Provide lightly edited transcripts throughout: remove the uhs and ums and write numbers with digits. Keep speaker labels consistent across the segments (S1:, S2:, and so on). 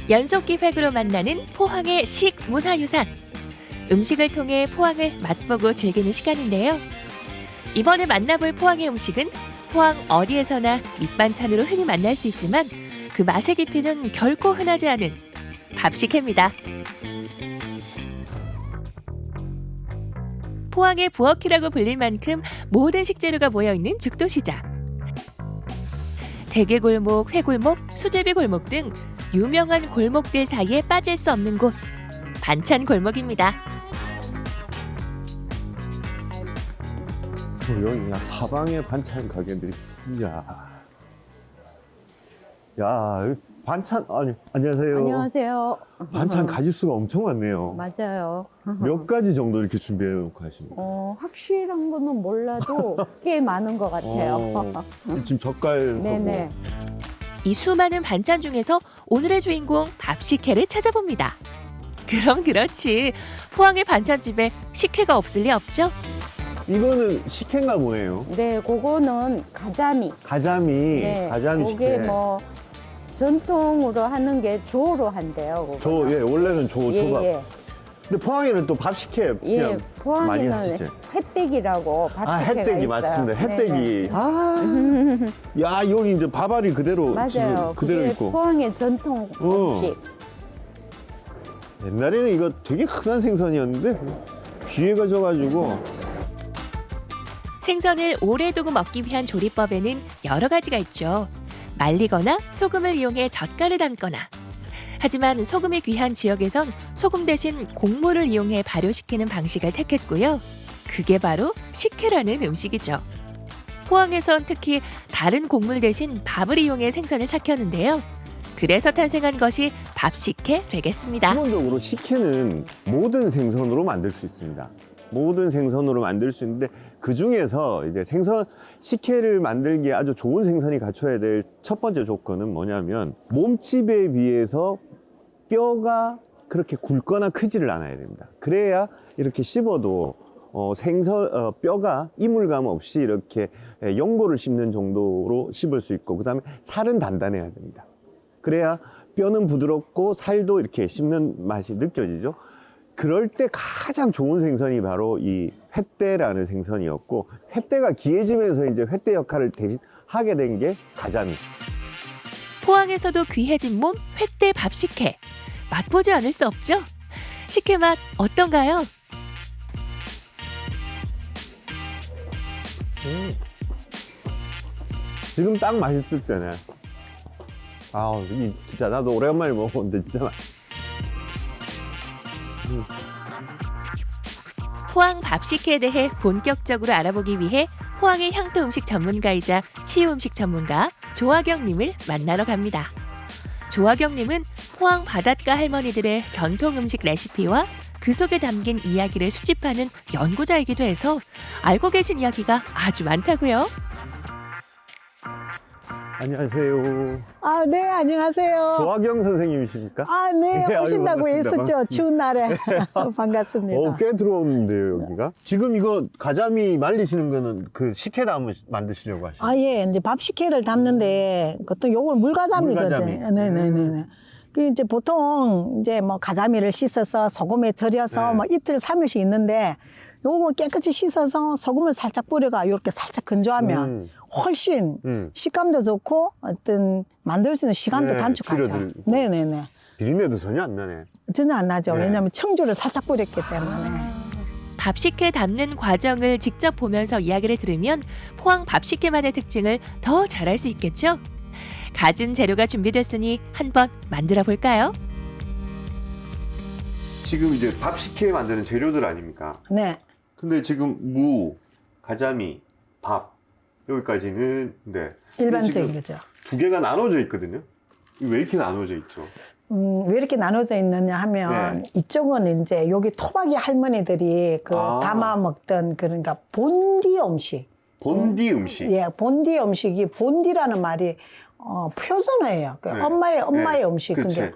S1: 연속기획으로 만나는 포항의 식문화유산. 음식을 통해 포항을 맛보고 즐기는 시간인데요. 이번에 만나볼 포항의 음식은 포항 어디에서나 밑반찬으로 흔히 만날 수 있지만 그 맛의 깊이는 결코 흔하지 않은 밥식회입니다. 포항의 부엌이라고 불릴 만큼 모든 식재료가 모여있는 죽도시장. 대게골목, 회골목, 수제비 골목 등 유명한 골목들 사이에 빠질 수 없는 곳, 반찬 골목입니다.
S2: 여기 사방에 반찬 가게들이. 야, 여기 반찬, 아니, 안녕하세요.
S3: 안녕하세요.
S2: 반찬 가짓수가 엄청 많네요.
S3: 맞아요.
S2: 몇 가지 정도 이렇게 준비해 놓고 하십니까?
S3: 확실한 거는 몰라도 꽤 많은 것 같아요.
S2: 지금 젓갈.
S3: 네네.
S1: 이 수많은 반찬 중에서 오늘의 주인공 밥식회를 찾아봅니다. 그럼 그렇지. 포항의 반찬집에 식회가 없을 리 없죠?
S2: 이거는 식혜인가 뭐예요?
S3: 네, 그거는 가자미.
S2: 가자미.
S3: 네,
S2: 가자미
S3: 그게
S2: 식혜.
S3: 뭐 전통으로 하는 게 조로 한대요. 그거는.
S2: 예, 원래는 조밥.
S3: 예.
S2: 근데 포항에는 또 밥식혜
S3: 예,
S2: 그냥 많이
S3: 포항에는
S2: 하시죠?
S3: 횟대기라고
S2: 아,
S3: 밥식회가
S2: 햇대기
S3: 있어요.
S2: 맞습니다.
S3: 네네.
S2: 햇대기. 야, 여기 이제 밥알이 그대로
S3: 맞아요.
S2: 지금 그대로
S3: 그게
S2: 있고.
S3: 포항의 전통 음식.
S2: 옛날에는 이거 되게 흔한 생선이었는데 귀해가져가지고.
S1: 생선을 오래 두고 먹기 위한 조리법에는 여러 가지가 있죠. 말리거나 소금을 이용해 젓갈을 담거나. 하지만 소금이 귀한 지역에선 소금 대신 곡물을 이용해 발효시키는 방식을 택했고요. 그게 바로 식혜라는 음식이죠. 포항에선 특히 다른 곡물 대신 밥을 이용해 생선을 삭혔는데요. 그래서 탄생한 것이 밥식혜 되겠습니다.
S2: 기본적으로 식혜는 모든 생선으로 만들 수 있습니다. 모든 생선으로 만들 수 있는데 그 중에서 이제 식혜를 만들기에 아주 좋은 생선이 갖춰야 될 첫 번째 조건은 뭐냐면 몸집에 비해서 뼈가 그렇게 굵거나 크지를 않아야 됩니다. 그래야 이렇게 씹어도 뼈가 이물감 없이 이렇게 연골을 씹는 정도로 씹을 수 있고, 그 다음에 살은 단단해야 됩니다. 그래야 뼈는 부드럽고 살도 이렇게 씹는 맛이 느껴지죠. 그럴 때 가장 좋은 생선이 바로 이 횟대라는 생선이었고, 횟대가 귀해지면서 이제 횟대 역할을 대신 하게 된 게 가자미.
S1: 포항에서도 귀해진 몸 횟대 밥식혜. 맛보지 않을 수 없죠? 식혜 맛 어떤가요?
S2: 지금 딱 맛있을 때네. 아, 이 진짜 나도 오랜만에 먹었는데 진짜
S1: 포항 밥식회에 대해 본격적으로 알아보기 위해 포항의 향토 음식 전문가이자 치유 음식 전문가 조화경님을 만나러 갑니다. 조화경님은 포항 바닷가 할머니들의 전통 음식 레시피와 그 속에 담긴 이야기를 수집하는 연구자이기도 해서 알고 계신 이야기가 아주 많다고요.
S2: 안녕하세요.
S4: 아, 네, 안녕하세요.
S2: 조화경 선생님이십니까?
S4: 아, 네,
S2: 네, 아이고,
S4: 오신다고
S2: 반갑습니다.
S4: 했었죠.
S2: 반갑습니다.
S4: 추운 날에. 반갑습니다.
S2: 꽤 들어오는데요, 여기가? 지금 이거 가자미 말리시는 거는 그 식혜 만드시려고 하시는 거예요?
S4: 아, 예, 이제 밥식혜를 담는데, 그것도 요걸 물가자미거든.
S2: 물가자미.
S4: 네네네. 그 이제 보통 이제 뭐 가자미를 씻어서 소금에 절여서
S2: 네.
S4: 뭐 이틀, 3일씩 있는데, 요걸 깨끗이 씻어서 소금을 살짝 뿌려가 이렇게 살짝 건조하면 훨씬 식감도 좋고 어떤 만들 수 있는 시간도
S2: 네,
S4: 단축하죠.
S2: 줄여들고.
S4: 네네네.
S2: 비린내도 전혀 안 나네.
S4: 전혀 안 나죠.
S2: 네.
S4: 왜냐하면 청주를 살짝 뿌렸기 때문에.
S1: 밥식혜 담는 과정을 직접 보면서 이야기를 들으면 포항 밥식혜만의 특징을 더 잘 알 수 있겠죠? 갖은 재료가 준비됐으니 한번 만들어 볼까요?
S2: 지금 이제 밥 식혜 만드는 재료들 아닙니까?
S4: 네.
S2: 근데 지금 무, 가자미, 밥 여기까지는 네.
S4: 일반적인 거죠.
S2: 두 개가 나눠져 있거든요. 이거 왜 이렇게 나눠져 있죠?
S4: 왜 이렇게 나눠져 있느냐 하면
S2: 네.
S4: 이쪽은 이제 여기 토박이 할머니들이 그 담아 먹던 그러니까 본디 음식.
S2: 본디 음식.
S4: 예, 본디 음식이 본디라는 말이 표준어예요. 그
S2: 네.
S4: 엄마의
S2: 네.
S4: 음식.
S2: 그치.
S4: 근데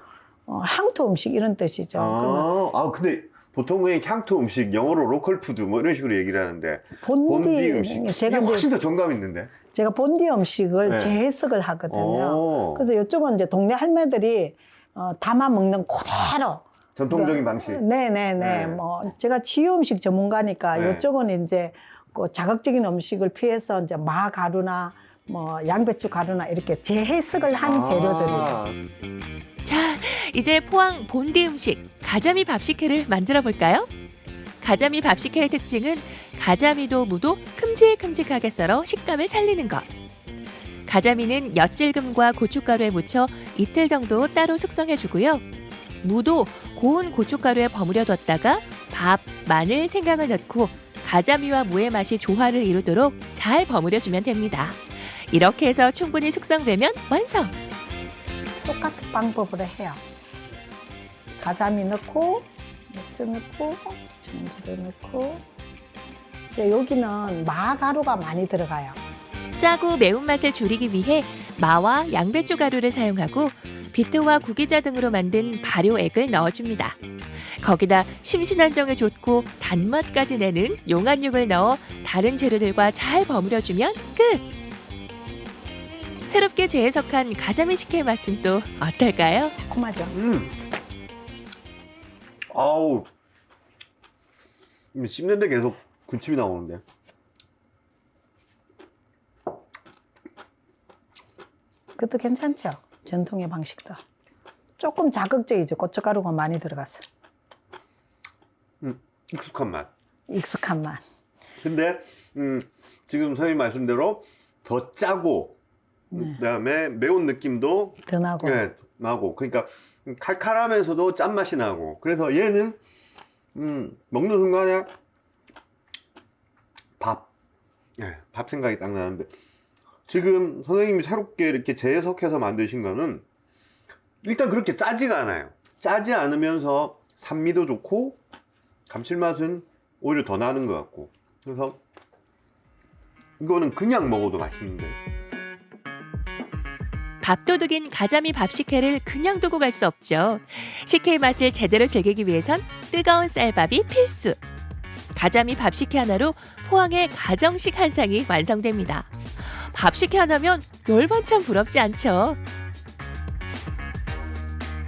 S4: 향토 음식 이런 뜻이죠. 그러면
S2: 근데 보통 그냥 향토 음식, 영어로 로컬 푸드 뭐 이런 식으로 얘기를 하는데 본디 음식.
S4: 제가
S2: 이게
S4: 이제
S2: 훨씬 더 정감 있는데.
S4: 제가 본디 음식을
S2: 네.
S4: 재해석을 하거든요.
S2: 오.
S4: 그래서 이쪽은 이제 동네 할매들이 담아 먹는 그대로.
S2: 전통적인 방식.
S4: 네네네.
S2: 네.
S4: 뭐 제가 치유 음식 전문가니까
S2: 네.
S4: 이쪽은 이제 그 자극적인 음식을 피해서 이제 마가루나 뭐 양배추 가루나 이렇게 재해석을 한 재료들이에요.
S1: 자, 이제 포항 본디 음식 가자미 밥식회를 만들어 볼까요? 가자미 밥식회의 특징은 가자미도 무도 큼직큼직하게 썰어 식감을 살리는 것. 가자미는 엿질금과 고춧가루에 묻혀 이틀 정도 따로 숙성해주고요. 무도 고운 고춧가루에 버무려 뒀다가 밥, 마늘, 생강을 넣고 가자미와 무의 맛이 조화를 이루도록 잘 버무려주면 됩니다. 이렇게 해서 충분히 숙성되면 완성!
S4: 똑같은 방법으로 해요. 가자미 넣고, 맥주 넣고, 전주도 넣고. 이제 여기는 마가루가 많이 들어가요.
S1: 짜고 매운맛을 줄이기 위해 마와 양배추 가루를 사용하고 비트와 구기자 등으로 만든 발효액을 넣어줍니다. 거기다 심신안정에 좋고 단맛까지 내는 용안육을 넣어 다른 재료들과 잘 버무려주면 끝! 새롭게 재해석한 가자미 식혜의 맛은 또 어떨까요?
S4: 새콤하죠?
S2: 아우. 씹는데 계속 군침이 나오는데.
S4: 그것도 괜찮죠? 전통의 방식도. 조금 자극적이죠. 고춧가루가 많이 들어갔어요.
S2: 익숙한 맛.
S4: 익숙한 맛.
S2: 근데 지금 선생님 말씀대로 더 짜고
S4: 네.
S2: 그다음에 매운 느낌도
S4: 더 나고.
S2: 네, 나고 그러니까 칼칼하면서도 짠맛이 나고 그래서 얘는 먹는 순간에 밥 생각이 딱 나는데 지금 선생님이 새롭게 이렇게 재해석해서 만드신 거는 일단 그렇게 짜지가 않아요. 짜지 않으면서 산미도 좋고 감칠맛은 오히려 더 나는 것 같고 그래서 이거는 그냥 먹어도 맛있는데
S1: 밥도둑인 가자미 밥식혜를 그냥 두고 갈 수 없죠. 식혜의 맛을 제대로 즐기기 위해선 뜨거운 쌀밥이 필수. 가자미 밥식혜 하나로 포항의 가정식 한상이 완성됩니다. 밥식혜 하나면 열반찬 부럽지 않죠.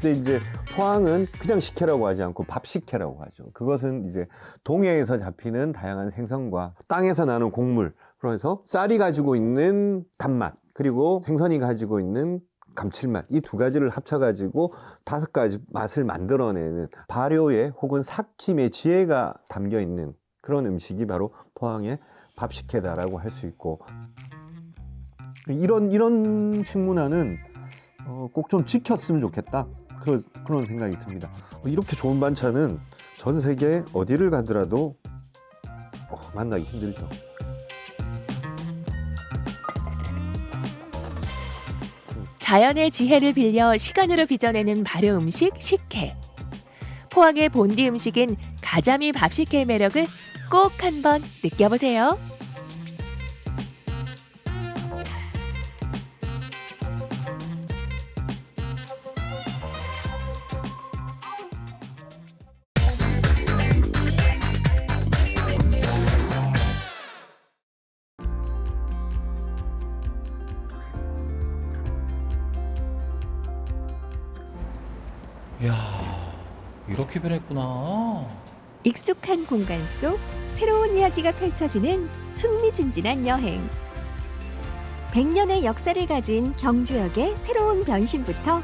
S2: 근데 이제 포항은 그냥 식혜라고 하지 않고 밥식혜라고 하죠. 그것은 이제 동해에서 잡히는 다양한 생선과 땅에서 나는 곡물, 그래서 쌀이 가지고 있는 단맛, 그리고 생선이 가지고 있는 감칠맛, 이 두 가지를 합쳐가지고 5가지 맛을 만들어내는 발효의 혹은 삭힘의 지혜가 담겨 있는 그런 음식이 바로 포항의 밥식혜다라고 할 수 있고 이런 식문화는 꼭 좀 지켰으면 좋겠다. 그런 생각이 듭니다. 이렇게 좋은 반찬은 전 세계 어디를 가더라도 만나기 힘들죠.
S1: 자연의 지혜를 빌려 시간으로 빚어내는 발효 음식 식혜. 포항의 본디 음식인 가자미 밥식혜의 매력을 꼭 한번 느껴보세요.
S5: 이야, 이렇게 변했구나.
S6: 익숙한 공간 속 새로운 이야기가 펼쳐지는 흥미진진한 여행. 100년의 역사를 가진 경주역의 새로운 변신부터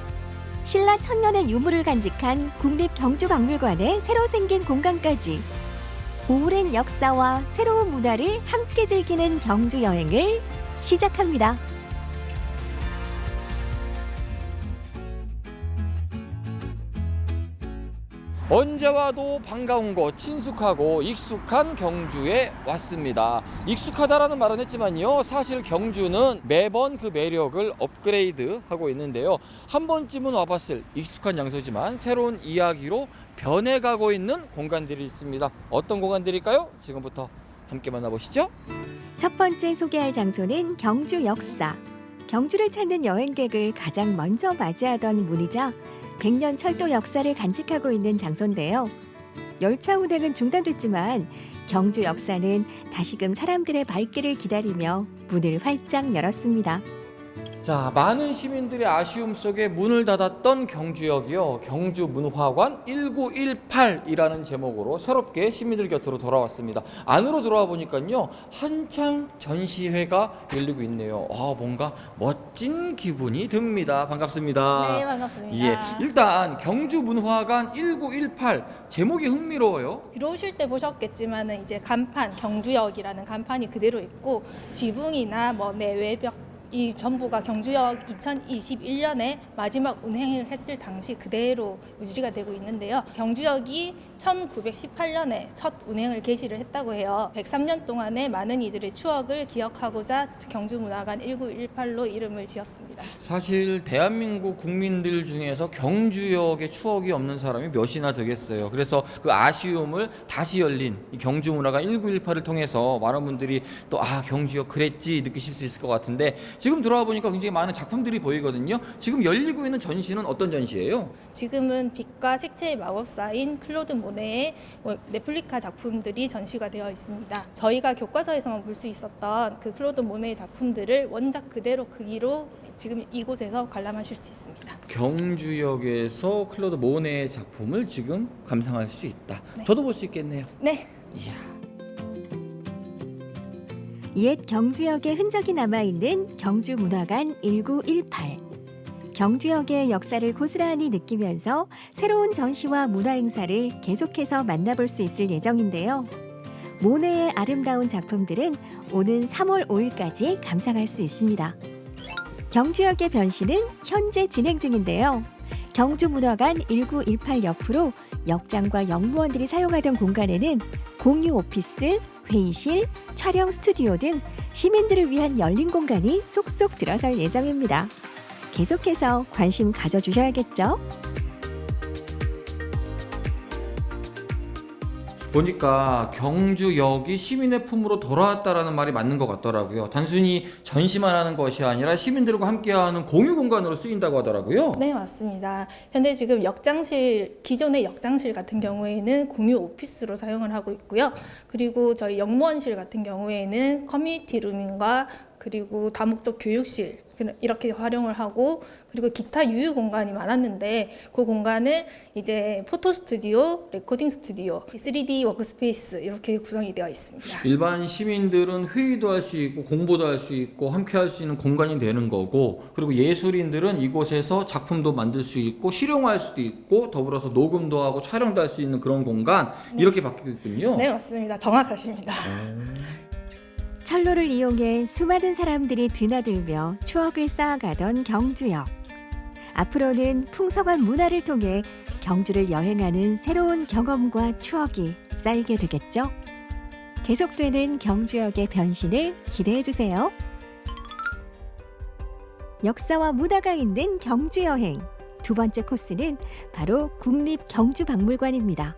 S6: 신라 천년의 유물을 간직한 국립경주박물관의 새로 생긴 공간까지 오랜 역사와 새로운 문화를 함께 즐기는 경주 여행을 시작합니다.
S5: 언제 와도 반가운 곳, 친숙하고 익숙한 경주에 왔습니다. 익숙하다라는 말은 했지만요, 사실 경주는 매번 그 매력을 업그레이드하고 있는데요. 한 번쯤은 와봤을 익숙한 장소지만 새로운 이야기로 변해가고 있는 공간들이 있습니다. 어떤 공간들일까요? 지금부터 함께 만나보시죠.
S6: 첫 번째 소개할 장소는 경주 역사. 경주를 찾는 여행객을 가장 먼저 맞이하던 문이자 100년 철도 역사를 간직하고 있는 장소인데요. 열차 운행은 중단됐지만 경주 역사는 다시금 사람들의 발길을 기다리며 문을 활짝 열었습니다.
S5: 자, 많은 시민들의 아쉬움 속에 문을 닫았던 경주역이요. 경주문화관 1918이라는 제목으로 새롭게 시민들 곁으로 돌아왔습니다. 안으로 들어와 보니까요, 한창 전시회가 열리고 있네요. 뭔가 멋진 기분이 듭니다. 반갑습니다.
S7: 네, 반갑습니다.
S5: 예, 일단 경주문화관 1918 제목이 흥미로워요.
S7: 들어오실 때 보셨겠지만은 이제 간판, 경주역이라는 간판이 그대로 있고 지붕이나 뭐 내외벽 이 전부가 경주역 2021년에 마지막 운행을 했을 당시 그대로 유지가 되고 있는데요. 경주역이 1918년에 첫 운행을 개시를 했다고 해요. 103년 동안의 많은 이들의 추억을 기억하고자 경주문화관 1918로 이름을 지었습니다.
S5: 사실 대한민국 국민들 중에서 경주역에 추억이 없는 사람이 몇이나 되겠어요. 그래서 그 아쉬움을 다시 열린 이 경주문화관 1918을 통해서 많은 분들이 또 경주역 그랬지 느끼실 수 있을 것 같은데, 지금 들어와 보니까 굉장히 많은 작품들이 보이거든요. 지금 열리고 있는 전시는 어떤 전시예요?
S7: 지금은 빛과 색채의 마법사인 클로드 모네의 레플리카 작품들이 전시가 되어 있습니다. 저희가 교과서에서만 볼 수 있었던 그 클로드 모네의 작품들을 원작 그대로 크기로 지금 이곳에서 관람하실 수 있습니다.
S5: 경주역에서 클로드 모네의 작품을 지금 감상할 수 있다.
S7: 네.
S5: 저도 볼 수 있겠네요.
S7: 네.
S5: 이야.
S6: 옛 경주역의 흔적이 남아있는 경주문화관 1918. 경주역의 역사를 고스란히 느끼면서 새로운 전시와 문화 행사를 계속해서 만나볼 수 있을 예정인데요. 모네의 아름다운 작품들은 오는 3월 5일까지 감상할 수 있습니다. 경주역의 변신은 현재 진행 중인데요. 경주문화관 1918 옆으로 역장과 역무원들이 사용하던 공간에는 공유 오피스, 회의실, 촬영 스튜디오 등 시민들을 위한 열린 공간이 속속 들어설 예정입니다. 계속해서 관심 가져주셔야겠죠?
S5: 보니까 경주역이 시민의 품으로 돌아왔다라는 말이 맞는 것 같더라고요. 단순히 전시만 하는 것이 아니라 시민들과 함께하는 공유 공간으로 쓰인다고 하더라고요.
S7: 네, 맞습니다. 현재 지금 기존의 역장실 같은 경우에는 공유 오피스로 사용을 하고 있고요. 그리고 저희 역무원실 같은 경우에는 커뮤니티 룸과 그리고 다목적 교육실 이렇게 활용을 하고, 그리고 기타 유휴 공간이 많았는데 그 공간을 이제 포토 스튜디오, 레코딩 스튜디오, 3D 워크스페이스 이렇게 구성이 되어 있습니다.
S5: 일반 시민들은 회의도 할 수 있고 공부도 할 수 있고 함께 할 수 있는 공간이 되는 거고, 그리고 예술인들은 이곳에서 작품도 만들 수 있고 실용할 수도 있고 더불어서 녹음도 하고 촬영도 할 수 있는 그런 공간, 이렇게 바뀌고 있군요.
S7: 네, 맞습니다. 정확하십니다.
S6: 철로를 이용해 수많은 사람들이 드나들며 추억을 쌓아가던 경주역. 앞으로는 풍성한 문화를 통해 경주를 여행하는 새로운 경험과 추억이 쌓이게 되겠죠. 계속되는 경주역의 변신을 기대해 주세요. 역사와 문화가 있는 경주 여행. 두 번째 코스는 바로 국립경주박물관입니다.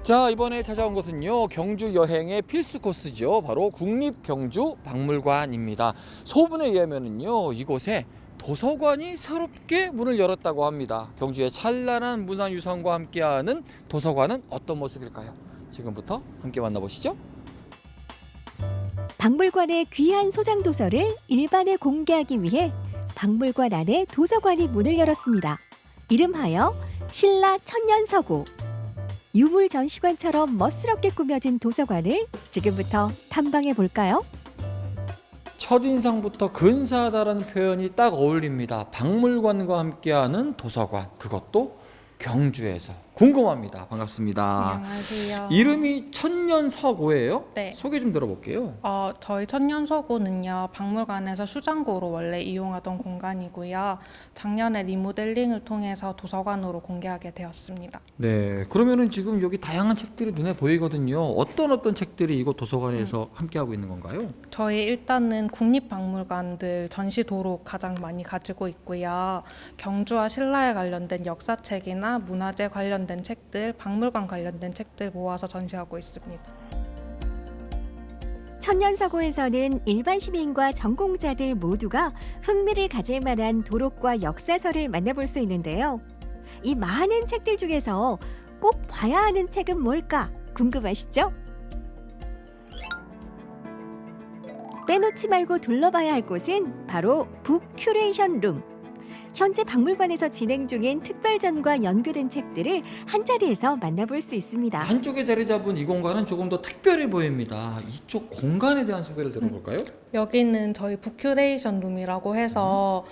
S5: 자, 이번에 찾아온 곳은요, 경주 여행의 필수 코스죠. 바로 국립경주박물관입니다. 소문에 의하면은요, 이곳에 도서관이 새롭게 문을 열었다고 합니다. 경주의 찬란한 문화유산과 함께하는 도서관은 어떤 모습일까요? 지금부터 함께 만나보시죠.
S6: 박물관의 귀한 소장 도서를 일반에 공개하기 위해 박물관 안에 도서관이 문을 열었습니다. 이름하여 신라 천년서고. 유물 전시관처럼 멋스럽게 꾸며진 도서관을 지금부터 탐방해 볼까요?
S5: 첫인상부터 근사하다라는 표현이 딱 어울립니다. 박물관과 함께하는 도서관, 그것도 경주에서. 궁금합니다. 반갑습니다.
S8: 안녕하세요.
S5: 이름이 천년서고예요?
S8: 네.
S5: 소개 좀 들어볼게요.
S8: 저희 천년서고는요, 박물관에서 수장고로 원래 이용하던 공간이고요. 작년에 리모델링을 통해서 도서관으로 공개하게 되었습니다.
S5: 네, 그러면은 지금 여기 다양한 책들이 눈에 보이거든요. 어떤 책들이 이곳 도서관에서 함께하고 있는 건가요?
S8: 저희 일단은 국립박물관들 전시도록 가장 많이 가지고 있고요. 경주와 신라에 관련된 역사책이나 문화재 관련된 책들, 박물관 관련된 책들 모아서 전시하고 있습니다.
S6: 천년서고에서는 일반 시민과 전공자들 모두가 흥미를 가질 만한 도록과 역사서를 만나볼 수 있는데요. 이 많은 책들 중에서 꼭 봐야 하는 책은 뭘까 궁금하시죠? 빼놓지 말고 둘러봐야 할 곳은 바로 북 큐레이션 룸. 현재 박물관에서 진행 중인 특별전과 연계된 책들을 한자리에서 만나볼 수 있습니다.
S5: 한쪽에 자리 잡은 이 공간은 조금 더 특별해 보입니다. 이쪽 공간에 대한 소개를 들어볼까요?
S8: 여기는 저희 북큐레이션 룸이라고 해서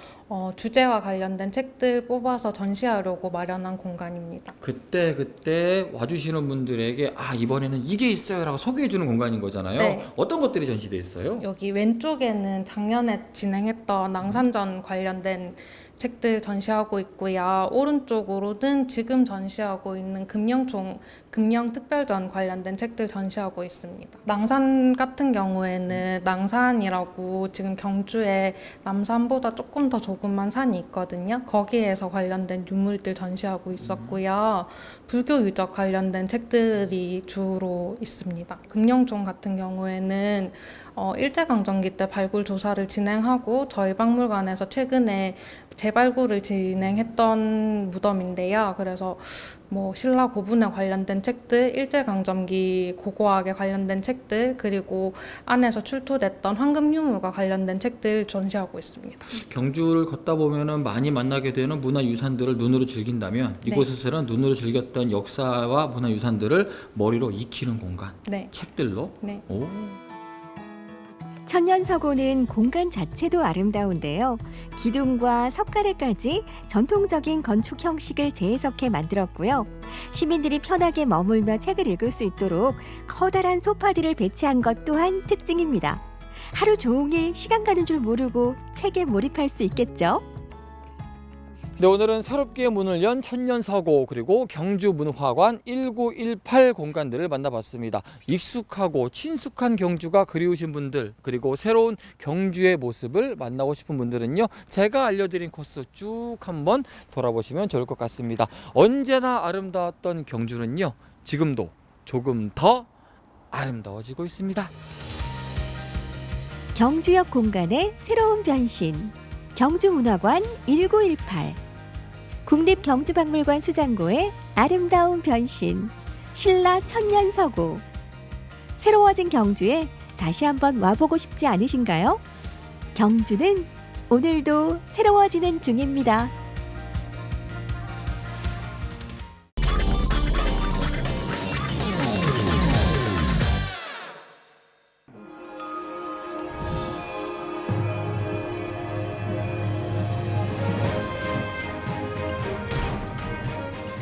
S8: 주제와 관련된 책들 뽑아서 전시하려고 마련한 공간입니다.
S5: 그때 와주시는 분들에게 이번에는 이게 있어요라고 소개해주는 공간인 거잖아요.
S8: 네.
S5: 어떤 것들이 전시돼 있어요?
S8: 여기 왼쪽에는 작년에 진행했던 낭산전 관련된 책들 전시하고 있고요. 오른쪽으로는 지금 전시하고 있는 금영 특별전 관련된 책들 전시하고 있습니다. 낭산 같은 경우에는 낭산이라고 지금 경주에 남산보다 조금 더 조그만 산이 있거든요. 거기에서 관련된 유물들 전시하고 있었고요. 불교 유적 관련된 책들이 주로 있습니다. 금영총 같은 경우에는 일제강점기 때 발굴 조사를 진행하고 저희 박물관에서 최근에 재발굴을 진행했던 무덤인데요. 그래서 신라 고분에 관련된 책들, 일제강점기 고고학에 관련된 책들, 그리고 안에서 출토됐던 황금 유물과 관련된 책들 전시하고 있습니다.
S5: 경주를 걷다 보면은 많이 만나게 되는 문화유산들을 눈으로 즐긴다면
S8: 네.
S5: 이곳에서는 눈으로 즐겼던 역사와 문화유산들을 머리로 익히는 공간,
S8: 네.
S5: 책들로.
S8: 네.
S5: 오.
S6: 천년서고는 공간 자체도 아름다운데요. 기둥과 석가래까지 전통적인 건축 형식을 재해석해 만들었고요. 시민들이 편하게 머물며 책을 읽을 수 있도록 커다란 소파들을 배치한 것 또한 특징입니다. 하루 종일 시간 가는 줄 모르고 책에 몰입할 수 있겠죠?
S5: 네, 오늘은 새롭게 문을 연 천년서고 그리고 경주문화관 1918 공간들을 만나봤습니다. 익숙하고 친숙한 경주가 그리우신 분들, 그리고 새로운 경주의 모습을 만나고 싶은 분들은요, 제가 알려드린 코스 쭉 한번 돌아보시면 좋을 것 같습니다. 언제나 아름다웠던 경주는요, 지금도 조금 더 아름다워지고 있습니다.
S6: 경주역 공간의 새로운 변신. 경주문화관 1918. 국립경주박물관 수장고의 아름다운 변신. 신라 천년서고. 새로워진 경주에 다시 한번 와보고 싶지 않으신가요? 경주는 오늘도 새로워지는 중입니다.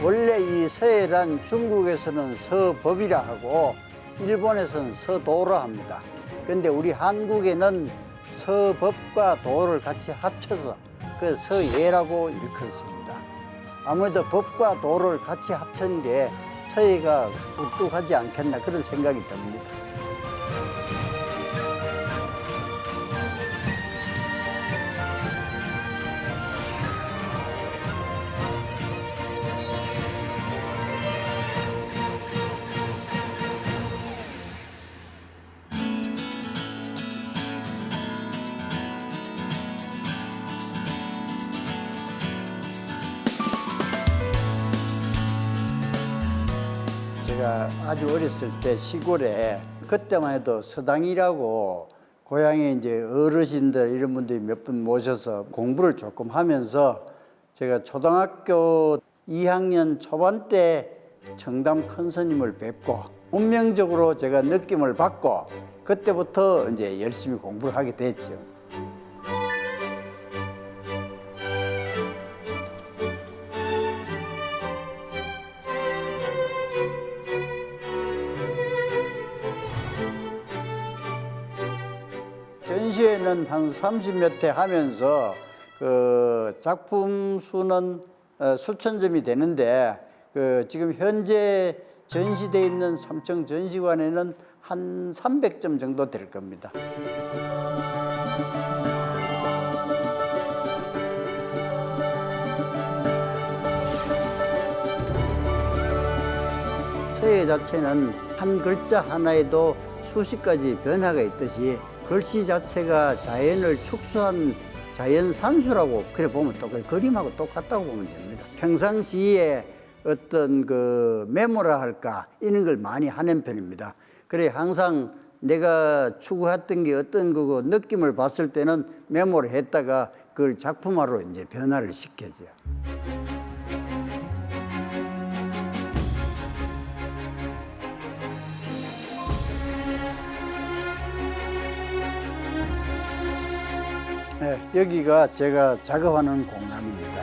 S9: 원래 이 서해란 중국에서는 서법이라 하고 일본에서는 서도라 합니다. 근데 우리 한국에는 서법과 도를 같이 합쳐서 그 서예라고 일컫습니다. 아무래도 법과 도를 같이 합친 게 서예가 우뚝하지 않겠나 그런 생각이 듭니다. 제가 아주 어렸을 때 시골에 그때만 해도 서당이라고 고향에 이제 어르신들 이런 분들이 몇 분 모셔서 공부를 조금 하면서 제가 초등학교 2학년 초반 때 청담 큰 스님을 뵙고 운명적으로 제가 느낌을 받고 그때부터 이제 열심히 공부를 하게 됐죠. 전시회는 한 30몇 회 하면서 그 작품 수는 수천 점이 되는데 지금 현재 전시되어 있는 삼청 전시관에는 한 300점 정도 될 겁니다. 서예 자체는 한 글자 하나에도 수십 가지 변화가 있듯이 글씨 자체가 자연을 축소한 자연 산수라고 그래 보면 또 그림하고 똑같다고 보면 됩니다. 평상시에 어떤 그 메모라 할까 이런 걸 많이 하는 편입니다. 그래 항상 내가 추구했던 게 어떤 거고 느낌을 봤을 때는 메모를 했다가 그걸 작품화로 이제 변화를 시켜줘요. 네, 여기가 제가 작업하는 공간입니다.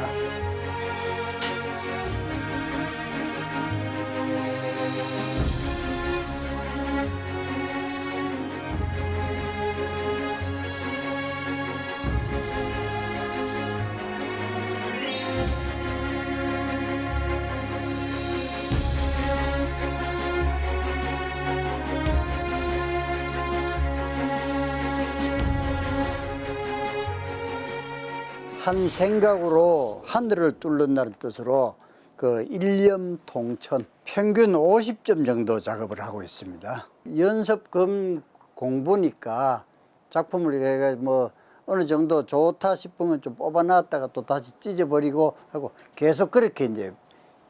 S9: 한 생각으로 하늘을 뚫는다는 뜻으로 그 일념통천 평균 50점 정도 작업을 하고 있습니다. 연습금 공부니까 작품을 내가 뭐 어느 정도 좋다 싶으면 좀 뽑아놨다가 또 다시 찢어버리고 하고 계속 그렇게 이제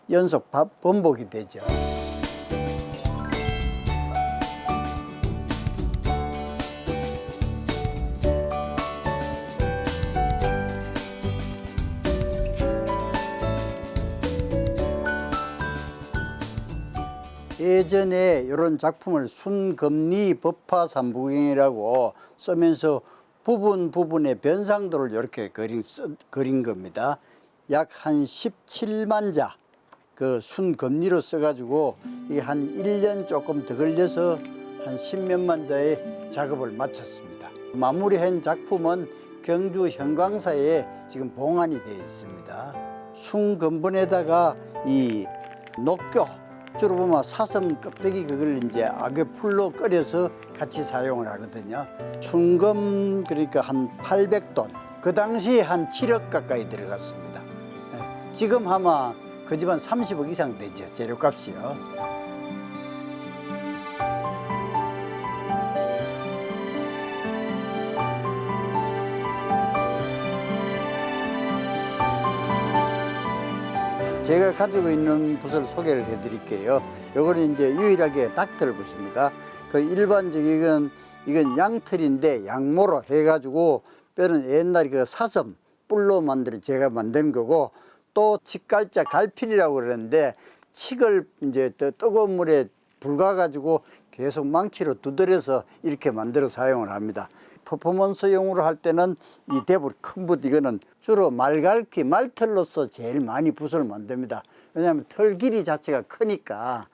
S9: 연속 번복이 되죠. 예전에 이런 작품을 순금리 법화삼부경이라고 쓰면서 부분의 변상도를 이렇게 그린 겁니다. 약 한 17만 자 그 순금리로 써가지고 이게 한 1년 조금 더 걸려서 한 10몇만 자의 작업을 마쳤습니다. 마무리한 작품은 경주 현광사에 지금 봉안이 되어 있습니다. 순금본에다가 이 녹교 주로 보면 사슴 껍데기 그걸 이제 악외풀로 끓여서 같이 사용을 하거든요. 순금 그러니까 한 800돈. 그 당시에 한 7억 가까이 들어갔습니다. 지금 아마 그 집안 30억 이상 되죠. 재료값이요. 제가 가지고 있는 붓을 소개를 해드릴게요. 요거는 이제 유일하게 닥터 붓입니다. 그 일반적인 이건 양털인데 양모로 해가지고 뼈는 옛날에 그 사슴 뿔로 제가 만든 거고 또 칡갈자 갈필이라고 그러는데 칡을 이제 뜨거운 물에 불가가지고 계속 망치로 두드려서 이렇게 만들어 사용을 합니다. 퍼포먼스용으로 할 때는 이 대불 큰 붓 이거는 주로 말갈퀴 말털로서 제일 많이 붓을 만듭니다. 왜냐하면 털 길이 자체가 크니까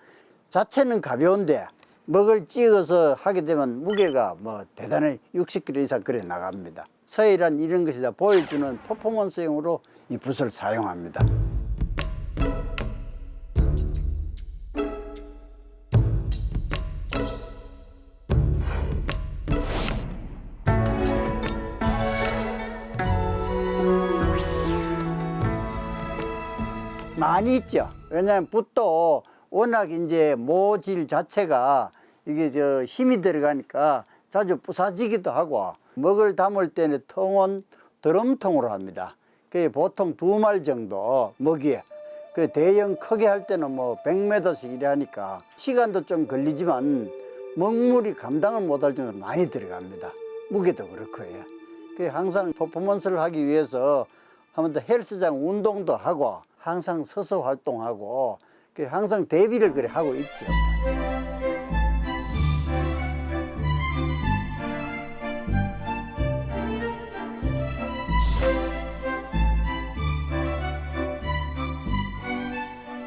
S9: 자체는 가벼운데 먹을 찍어서 하게 되면 무게가 뭐 대단히 60kg 이상 그래 나갑니다. 서해란 이런 것이 다 보여주는 퍼포먼스용으로 이 붓을 사용합니다. 많이 있죠. 왜냐하면 붓도 워낙 이제 모질 자체가 이게 힘이 들어가니까 자주 부사지기도 하고 먹을 담을 때는 통은 드럼통으로 합니다. 그게 보통 2말 정도 먹이에. 그 대형 크게 할 때는 뭐 100m씩 이래 하니까 시간도 좀 걸리지만 먹물이 감당을 못할 정도로 많이 들어갑니다. 무게도 그렇고요. 그 항상 퍼포먼스를 하기 위해서 한 번 더 헬스장 운동도 하고 항상 서서 활동하고 항상 대비를 그래 하고 있죠.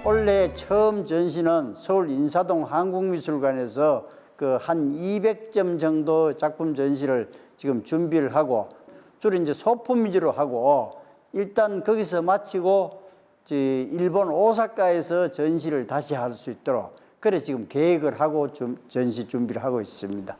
S9: 원래 처음 전시는 서울 인사동 한국미술관에서 그 한 200점 정도 작품 전시를 지금 준비를 하고 주로 이제 소품 위주로 하고 일단 거기서 마치고 일본 오사카에서 전시를 다시 할 수 있도록 그래 지금 계획을 하고 전시 준비를 하고 있습니다.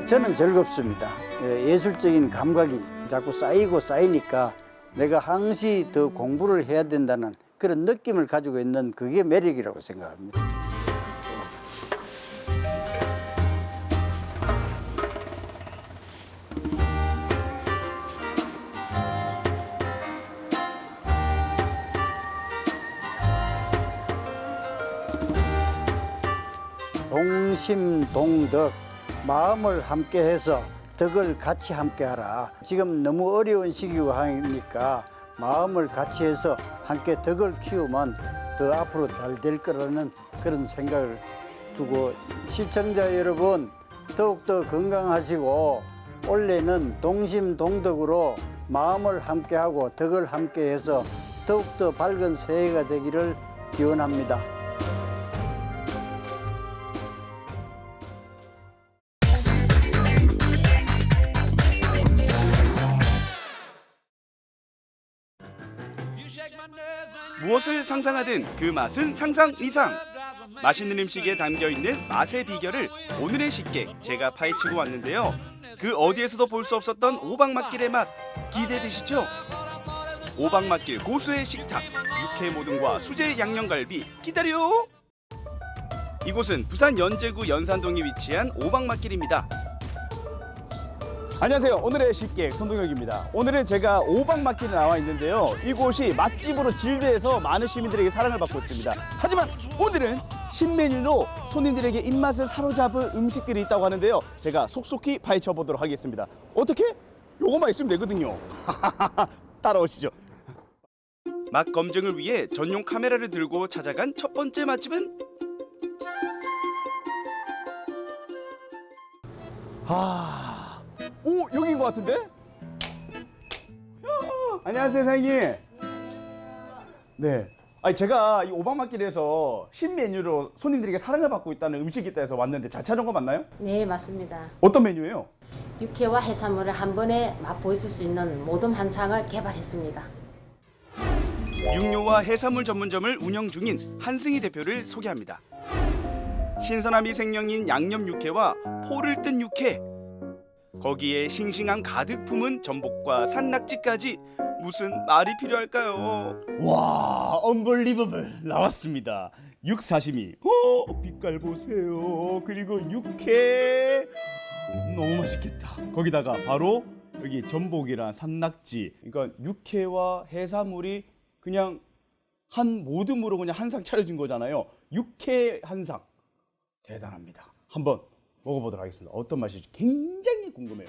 S9: 저는 즐겁습니다. 예술적인 감각이 자꾸 쌓이고 쌓이니까 내가 항시 더 공부를 해야 된다는 그런 느낌을 가지고 있는 그게 매력이라고 생각합니다. 동심동덕, 마음을 함께해서 덕을 같이 함께하라. 지금 너무 어려운 시기고 하니까 마음을 같이 해서 함께 덕을 키우면 더 앞으로 잘 될 거라는 그런 생각을 두고, 시청자 여러분 더욱더 건강하시고 올해는 동심동덕으로 마음을 함께하고 덕을 함께해서 더욱더 밝은 새해가 되기를 기원합니다.
S10: 무엇을 상상하든 그 맛은 상상 이상. 맛있는 음식에 담겨있는 맛의 비결을 오늘의 식객 제가 파헤치고 왔는데요. 그 어디에서도 볼 수 없었던 오박맛길의 맛 기대되시죠? 오박맛길 고수의 식탁, 육회 모듬과 수제 양념갈비 기다려! 이곳은 부산 연제구 연산동에 위치한 오박맛길입니다.
S11: 안녕하세요. 오늘의 식객 손동혁입니다. 오늘은 제가 오박맛길에 나와 있는데요. 이곳이 맛집으로 질대해서 많은 시민들에게 사랑을 받고 있습니다. 하지만 오늘은 신메뉴로 손님들에게 입맛을 사로잡은 음식들이 있다고 하는데요. 제가 속속히 파헤쳐 보도록 하겠습니다. 어떻게? 요거만 있으면 되거든요. 따라오시죠.
S10: 맛 검증을 위해 전용 카메라를 들고 찾아간 첫 번째 맛집은
S11: 오, 여기인 것 같은데? 안녕하세요, 사장님. 네. 아니, 제가 이 오박맛길에서 신메뉴로 손님들에게 사랑을 받고 있다는 음식이 있다 해서 왔는데 잘 찾은 거 맞나요?
S12: 네, 맞습니다.
S11: 어떤 메뉴예요?
S12: 육회와 해산물을 한 번에 맛보실 수 있는 모듬 한 상을 개발했습니다.
S10: 육류와 해산물 전문점을 운영 중인 한승희 대표를 소개합니다. 신선함이 생명인 양념 육회와 포를 뜬 육회, 거기에 싱싱한 가득 품은 전복과 산낙지까지 무슨 말이 필요할까요?
S11: 와, 언벌리버블 나왔습니다. 육사시미. 빛깔 보세요. 그리고 육회 너무 맛있겠다. 거기다가 바로 여기 전복이랑 산낙지. 그러니까 육회와 해산물이 그냥 한 모듬으로 그냥 한 상 차려진 거잖아요. 육회 한 상. 대단합니다. 한번 먹어보도록 하겠습니다. 어떤 맛일지 굉장히 궁금해요.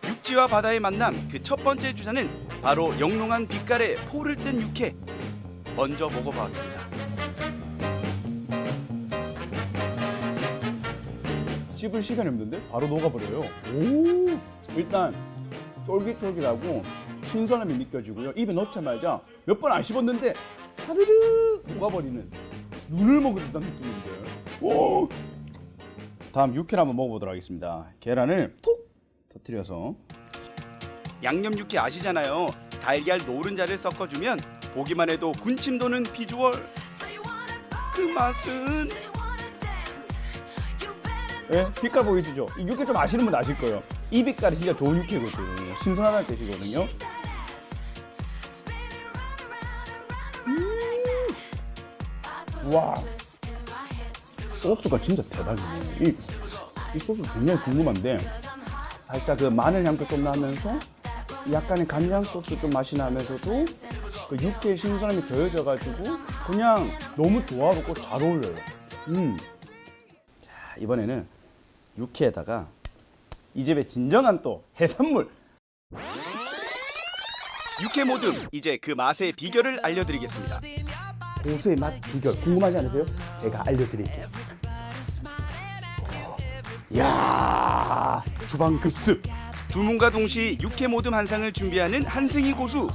S10: 육지와 바다의 만남, 그 첫 번째 주자는 바로 영롱한 빛깔의 포를 뜬 육회. 먼저 먹어봤습니다.
S11: 씹을 시간이 없는데 바로 녹아버려요. 오, 일단 쫄깃쫄깃하고 신선함이 느껴지고요. 입에 넣자마자 몇 번 안 씹었는데 사르르 녹아버리는, 눈을 먹은 듯한 느낌인데. 오! 다음 육회를 한번 먹어보도록 하겠습니다. 계란을 톡 터뜨려서.
S10: 양념 육회 아시잖아요. 달걀 노른자를 섞어주면 보기만 해도 군침 도는 비주얼. 그 맛은
S11: 예? 빛깔 보이시죠? 이 육회 좀 아시는 분 아실 거예요. 이 빛깔이 진짜 좋은 육회거든요. 신선하다는 뜻이거든요. 와, 소스가 진짜 대박이네. 이 소스 굉장히 궁금한데, 살짝 그 마늘 향도 좀 나면서 약간의 간장 소스 좀 맛이 나면서도 그 육회의 신선함이 더해져가지고 그냥 너무 조화롭고 잘 어울려요. 자, 이번에는 육회에다가 이 집의 진정한 또 해산물.
S10: 육회 모듬, 이제 그 맛의 비결을 알려드리겠습니다.
S11: 고수의 맛 비결 궁금하지 않으세요? 제가 알려드릴게요. 이야, 주방 급습.
S10: 주문과 동시 육회 모듬 한 상을 준비하는 한승희 고수.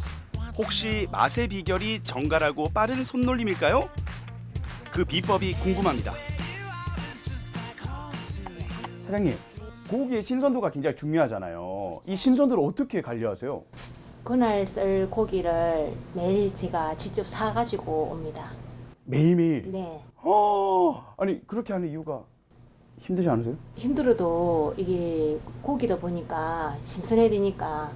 S10: 혹시 맛의 비결이 정갈하고 빠른 손놀림일까요? 그 비법이 궁금합니다.
S11: 사장님, 고기의 신선도가 굉장히 중요하잖아요. 이 신선도를 어떻게 관리하세요?
S12: 그날 썰 고기를 매일 제가 직접 사가지고 옵니다.
S11: 매일매일?
S12: 네.
S11: 아니, 그렇게 하는 이유가 힘들지 않으세요?
S12: 힘들어도 이게 고기다 보니까 신선해야 되니까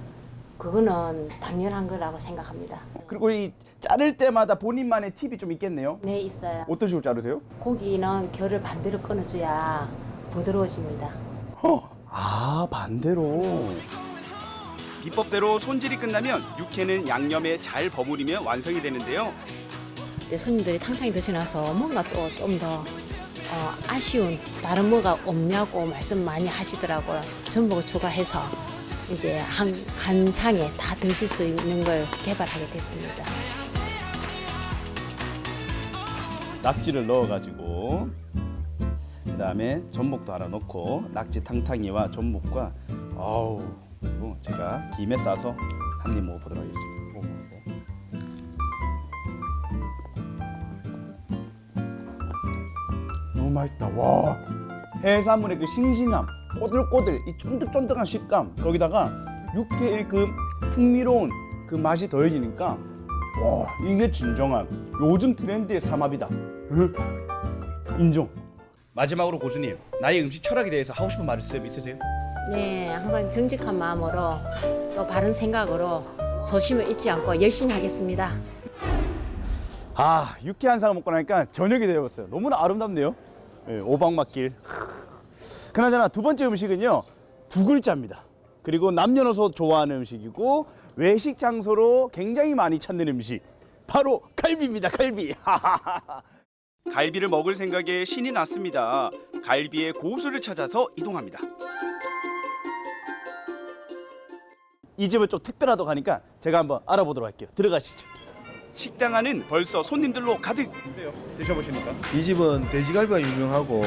S12: 그거는 당연한 거라고 생각합니다.
S11: 그리고 이 자를 때마다 본인만의 팁이 좀 있겠네요.
S12: 네, 있어요.
S11: 어떤 식으로 자르세요?
S12: 고기는 결을 반대로 끊어줘야 부드러워집니다.
S11: 아, 반대로.
S10: 비법대로 손질이 끝나면 육회는 양념에 잘 버무리면 완성이 되는데요.
S12: 손님들이 탕탕이 드시나서 뭔가 또 좀 더 아쉬운 다른 뭐가 없냐고 말씀 많이 하시더라고요. 전복을 추가해서 이제 한 상에 다 드실 수 있는 걸 개발하게 됐습니다.
S11: 낙지를 넣어가지고 그다음에 전복도 하나 넣고 낙지 탕탕이와 전복과 그리고 제가 김에 싸서 한 입 먹어보도록 하겠습니다. 먹어보세요. 너무 맛있다. 와, 해산물의 그 싱싱함, 꼬들꼬들, 이 쫀득쫀득한 식감, 거기다가 육회의 그 풍미로운 그 맛이 더해지니까 와, 이게 진정한 요즘 트렌드의 삼합이다. 인정. 마지막으로 고수님, 나의 음식 철학에 대해서 하고 싶은 말씀 있으세요?
S12: 네, 항상 정직한 마음으로 또 바른 생각으로 소심을 잊지 않고 열심히 하겠습니다.
S11: 아, 육회 한 상을 먹고 나니까 저녁이 되어버렸어요. 너무나 아름답네요. 네, 오박맛길. 그나저나 두 번째 음식은요, 두 글자입니다. 그리고 남녀노소 좋아하는 음식이고 외식 장소로 굉장히 많이 찾는 음식, 바로 갈비입니다. 갈비.
S10: 갈비를 먹을 생각에 신이 났습니다. 갈비의 고수를 찾아서 이동합니다.
S11: 이 집은 좀 특별하다고 하니까 제가 한번 알아보도록 할게요. 들어가시죠.
S10: 식당 안은 벌써 손님들로 가득.
S11: 어때요? 드셔보시니까?
S13: 이 집은 돼지갈비가 유명하고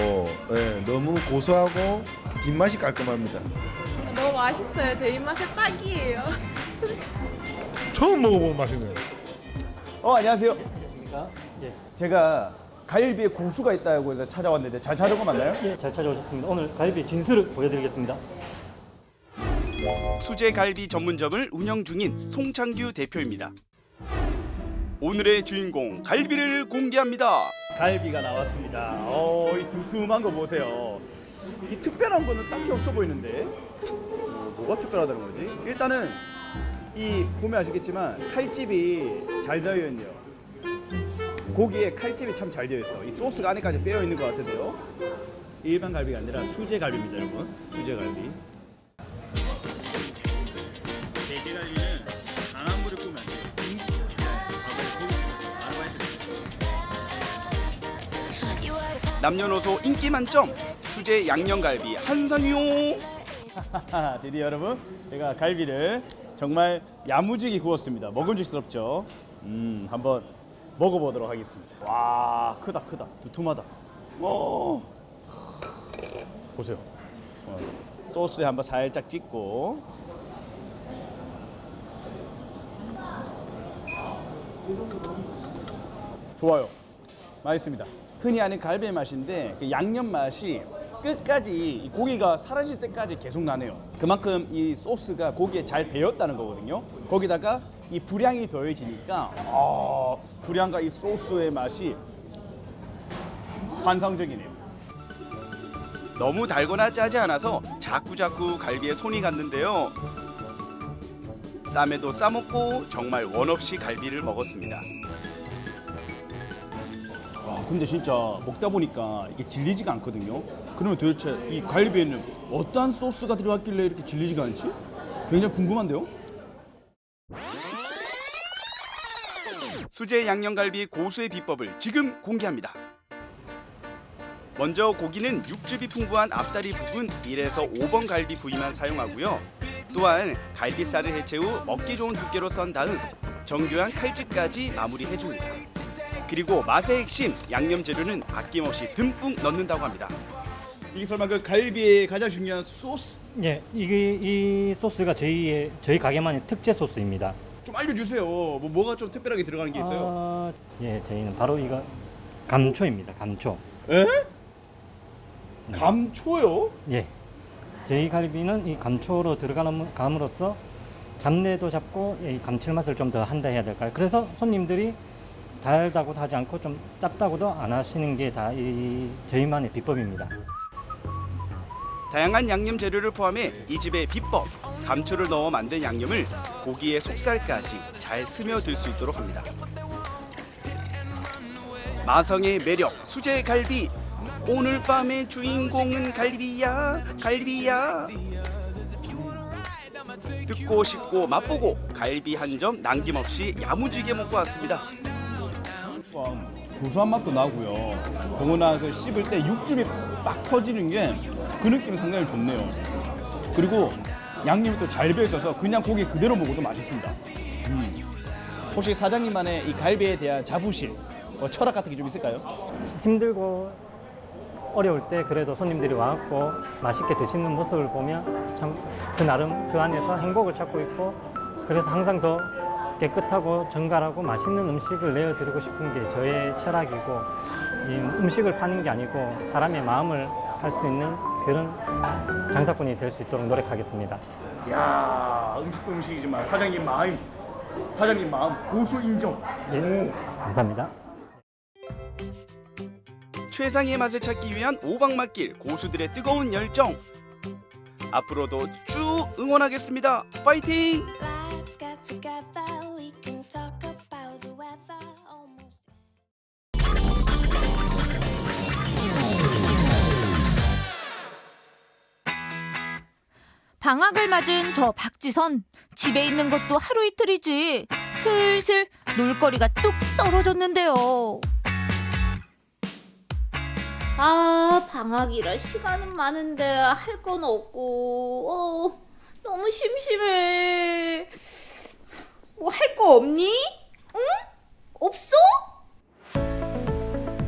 S13: 너무 고소하고 뒷맛이 깔끔합니다.
S14: 너무 맛있어요. 제 입맛에 딱이에요.
S15: 처음 먹어본 맛이네요.
S11: 안녕하세요. 안녕하십니까?
S15: 예.
S11: 제가 갈비에 고수가 있다고 해서 찾아왔는데 잘 찾은 거 맞나요?
S15: 예, 잘 찾아오셨습니다. 오늘 갈비 진수를 보여드리겠습니다.
S10: 수제 갈비 전문점을 운영 중인 송창규 대표입니다. 오늘의 주인공 갈비를 공개합니다.
S11: 갈비가 나왔습니다. 이 두툼한 거 보세요. 이 특별한 거는 딱히 없어 보이는데 뭐가 특별하다는 거지? 일단은 이 보면 아시겠지만 칼집이 잘 되어 있네요. 고기에 칼집이 참 잘 되어 있어. 이 소스가 안에까지 빼어 있는 것 같은데요. 일반 갈비가 아니라 수제 갈비입니다, 여러분. 수제 갈비. 돼지갈비는 강한 불에 구우면 안 돼요.
S10: 남녀노소 인기 만점 수제 양념갈비 한상용.
S11: 드디어 여러분, 제가 갈비를 정말 야무지게 구웠습니다. 먹음직스럽죠? 한번 먹어보도록 하겠습니다. 와, 크다. 두툼하다. 보세요. 소스에 한번 살짝 찍고. 좋아요. 맛있습니다. 흔히 아는 갈비의 맛인데 그 양념 맛이 끝까지 이 고기가 사라질 때까지 계속 나네요. 그만큼 이 소스가 고기에 잘 배었다는 거거든요. 거기다가 이 불향이 더해지니까 불향과 이 소스의 맛이 환상적이네요.
S10: 너무 달거나 짜지 않아서 자꾸자꾸 갈비에 손이 갔는데요. 쌈에도 싸먹고 정말 원 없이 갈비를 먹었습니다.
S11: 근데 진짜 먹다 보니까 이게 질리지가 않거든요. 그러면 도대체 이 갈비에는 어떤 소스가 들어갔길래 이렇게 질리지가 않지? 굉장히 궁금한데요?
S10: 수제 양념갈비 고수의 비법을 지금 공개합니다. 먼저 고기는 육즙이 풍부한 앞다리 부분 1에서 5번 갈비 부위만 사용하고요. 또한 갈비살을 해체 후 먹기 좋은 두께로 썬 다음 정교한 칼집까지 마무리해줍니다. 그리고 맛의 핵심 양념 재료는 아낌없이 듬뿍 넣는다고 합니다.
S11: 이게 설마 그 갈비의 가장 중요한 소스?
S15: 예, 이 소스가 저희 가게만의 특제 소스입니다.
S11: 좀 알려주세요. 뭐가 좀 특별하게 들어가는 게 있어요?
S15: 예, 저희는 바로 이거 감초입니다. 감초.
S11: 에? 감초요?
S15: 예. 저희 갈비는 이 감초로 감으로써 잡내도 잡고 이 감칠맛을 좀 더 한다 해야 될까요? 그래서 손님들이 달다고도 하지 않고 좀 짭다고도 안 하시는 게 다 저희만의 비법입니다.
S10: 다양한 양념 재료를 포함해 이 집의 비법, 감초를 넣어 만든 양념을 고기의 속살까지 잘 스며들 수 있도록 합니다. 마성의 매력, 수제 갈비. 오늘 밤의 주인공은 갈비야, 갈비야. 듣고 싶고 맛보고 갈비 한 점 남김없이 야무지게 먹고 왔습니다.
S11: 고소한 맛도 나고요. 더구나 그 씹을 때 육즙이 빡 터지는 게 그 느낌이 상당히 좋네요. 그리고 양념이 또 잘 배어 있어서 그냥 고기 그대로 먹어도 맛있습니다. 혹시 사장님만의 이 갈비에 대한 자부심, 철학 같은 게 좀 있을까요?
S15: 힘들고 어려울 때 그래도 손님들이 와갖고 맛있게 드시는 모습을 보면 참 그 나름 그 안에서 행복을 찾고 있고, 그래서 항상 더 깨끗하고 정갈하고 맛있는 음식을 내어드리고 싶은 게 저의 철학이고, 이 음식을 파는 게 아니고 사람의 마음을 할 수 있는 그런 장사꾼이 될 수 있도록 노력하겠습니다.
S11: 이야, 음식도 음식이지만 사장님 마음 고수 인정.
S15: 예, 감사합니다.
S10: 최상의 맛을 찾기 위한 오박맛길 고수들의 뜨거운 열정. 앞으로도 쭉 응원하겠습니다. 파이팅!
S16: 방학을 맞은 저 박지선, 집에 있는 것도 하루 이틀이지 슬슬 놀거리가 뚝 떨어졌는데요.
S17: 아, 방학이라 시간은 많은데 할 건 없고 너무 심심해. 뭐 할 거 없니? 응? 없어?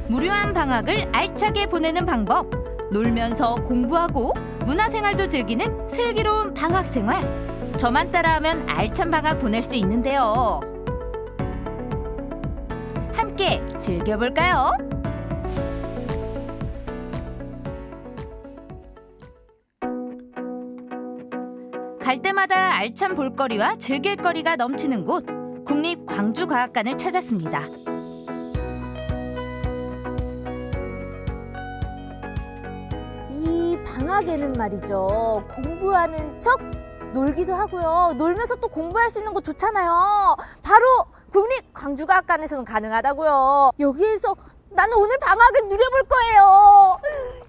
S16: 무료한 방학을 알차게 보내는 방법. 놀면서 공부하고 문화생활도 즐기는 슬기로운 방학생활. 저만 따라하면 알찬 방학 보낼 수 있는데요. 함께 즐겨볼까요? 갈 때마다 알찬 볼거리와 즐길거리가 넘치는 곳, 국립광주과학관을 찾았습니다.
S17: 이 방학에는 말이죠, 공부하는 척 놀기도 하고요. 놀면서 또 공부할 수 있는 거 좋잖아요. 바로 국립광주과학관에서는 가능하다고요. 여기에서 나는 오늘 방학을 누려볼 거예요.